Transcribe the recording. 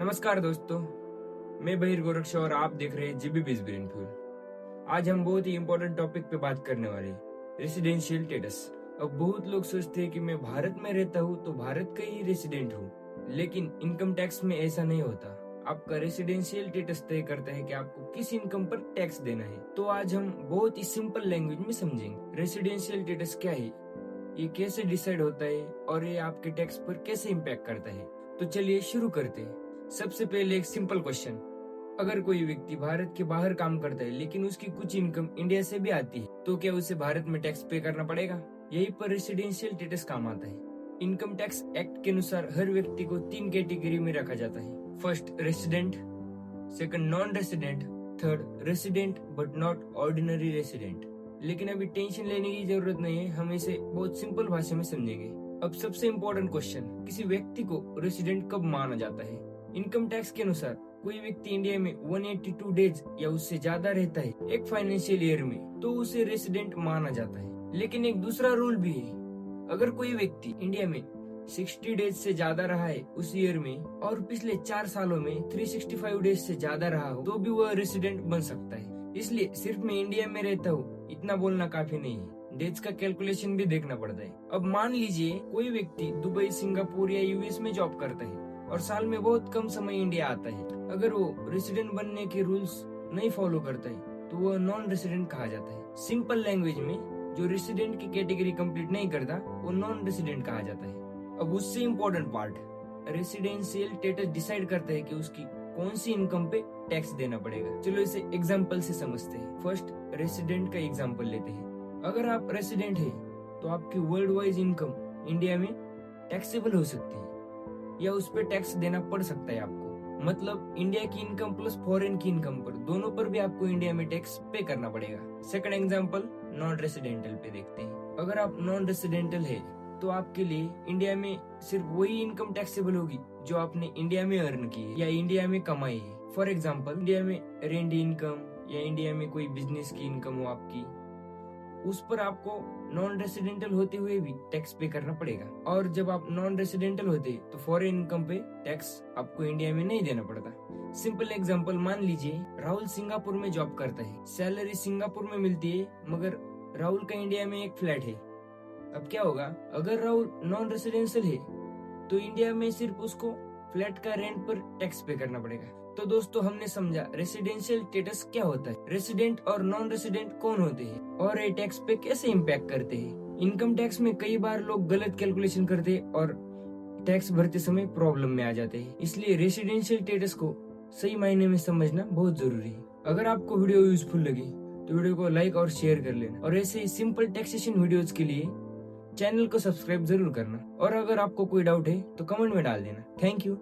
नमस्कार दोस्तों, मैं बहिर गोरक्ष और आप देख रहे हैं जीबी बीज ब्रेन फ्यूल। आज हम बहुत ही इम्पोर्टेंट टॉपिक पे बात करने वाले हैं, रेसिडेंशियल स्टेटस। अब बहुत लोग सोचते हैं कि मैं भारत में रहता हूँ तो भारत का ही रेसिडेंट हूँ, लेकिन इनकम टैक्स में ऐसा नहीं होता। आपका रेसिडेंशियल स्टेटस तय करता है कि आपको किस इनकम पर टैक्स देना है। तो आज हम बहुत ही सिंपल लैंग्वेज में समझेंगे रेसिडेंशियल स्टेटस क्या है, ये कैसे डिसाइड होता है और ये आपके टैक्स पर कैसे इम्पैक्ट करता है। तो चलिए शुरू करते हैं। सबसे पहले एक सिंपल क्वेश्चन, अगर कोई व्यक्ति भारत के बाहर काम करता है लेकिन उसकी कुछ इनकम इंडिया से भी आती है, तो क्या उसे भारत में टैक्स पे करना पड़ेगा? यही पर रेसिडेंशियल स्टेटस काम आता है। इनकम टैक्स एक्ट के अनुसार हर व्यक्ति को 3 कैटेगरी में रखा जाता है। First resident, second non resident, third resident but not ordinary resident. लेकिन अभी टेंशन लेने की जरूरत नहीं है, हम इसे बहुत सिंपल भाषा में समझेंगे। अब सबसे इम्पोर्टेंट क्वेश्चन, किसी व्यक्ति को रेसिडेंट कब माना जाता है? इनकम टैक्स के अनुसार कोई व्यक्ति इंडिया में 182 डेज या उससे ज्यादा रहता है एक फाइनेंशियल ईयर में, तो उसे रेसिडेंट माना जाता है। लेकिन एक दूसरा रूल भी है, अगर कोई व्यक्ति इंडिया में 60 डेज से ज्यादा रहा है उस ईयर में और पिछले 4 सालों में 365 डेज से ज्यादा रहा हो, तो भी वह रेसिडेंट बन सकता है। इसलिए सिर्फ मैं इंडिया में रहता हूँ इतना बोलना काफी नहीं है, डेज का कैलकुलेशन भी देखना पड़ता है। अब मान लीजिए कोई व्यक्ति दुबई, सिंगापुर या यूएस में जॉब करता है और साल में बहुत कम समय इंडिया आता है। अगर वो रेसिडेंट बनने के रूल्स नहीं फॉलो करता है तो वो नॉन रेसिडेंट कहा जाता है। सिंपल लैंग्वेज में जो रेसिडेंट की कैटेगरी कंप्लीट नहीं करता वो नॉन रेसिडेंट कहा जाता है। अब उससे important part, residential status decide करता है कि उसकी कौन सी इनकम पे टैक्स देना पड़ेगा। चलो इसे एग्जाम्पल से समझते हैं। फर्स्ट रेसिडेंट का एग्जाम्पल लेते हैं। अगर आप रेसिडेंट है तो आपकी वर्ल्ड वाइज इनकम इंडिया में टैक्सेबल हो सकती है या उस पर टैक्स देना पड़ सकता है आपको। मतलब इंडिया की इनकम प्लस फॉरेन की इनकम पर, दोनों पर भी आपको इंडिया में टैक्स पे करना पड़ेगा। सेकंड एग्जांपल नॉन रेसिडेंटल पे देखते हैं। अगर आप नॉन रेसिडेंटल है तो आपके लिए इंडिया में सिर्फ वही इनकम टैक्सेबल होगी जो आपने इंडिया में अर्न की है या इंडिया में कमाई है। फॉर एग्जाम्पल इंडिया में रेंट इनकम या इंडिया में कोई बिजनेस की इनकम हो आपकी, उस पर आपको नॉन रेसिडेंटल होते हुए भी टैक्स पे करना पड़ेगा। और जब आप नॉन रेसिडेंटल होते तो फॉरेन इनकम पे टैक्स आपको इंडिया में नहीं देना पड़ता। सिंपल एग्जांपल, मान लीजिए राहुल सिंगापुर में जॉब करता है, सैलरी सिंगापुर में मिलती है मगर राहुल का इंडिया में एक फ्लैट है। अब क्या होगा, अगर राहुल नॉन रेसिडेंशियल है तो इंडिया में सिर्फ उसको फ्लैट का रेंट पर टैक्स पे करना पड़ेगा। तो दोस्तों हमने समझा रेसिडेंशियल स्टेटस क्या होता है, रेसिडेंट और नॉन रेसिडेंट कौन होते हैं और ये टैक्स पे कैसे इम्पैक्ट करते हैं। इनकम टैक्स में कई बार लोग गलत कैलकुलेशन करते हैं और टैक्स भरते समय प्रॉब्लम में आ जाते हैं। इसलिए रेसिडेंशियल स्टेटस को सही मायने में समझना बहुत जरूरी है। अगर आपको वीडियो यूजफुल लगी तो वीडियो को लाइक और शेयर कर लेना और ऐसे ही सिंपल टैक्सेशन वीडियोज के लिए चैनल को सब्सक्राइब जरूर करना। और अगर आपको कोई डाउट है तो कमेंट में डाल देना। Thank you.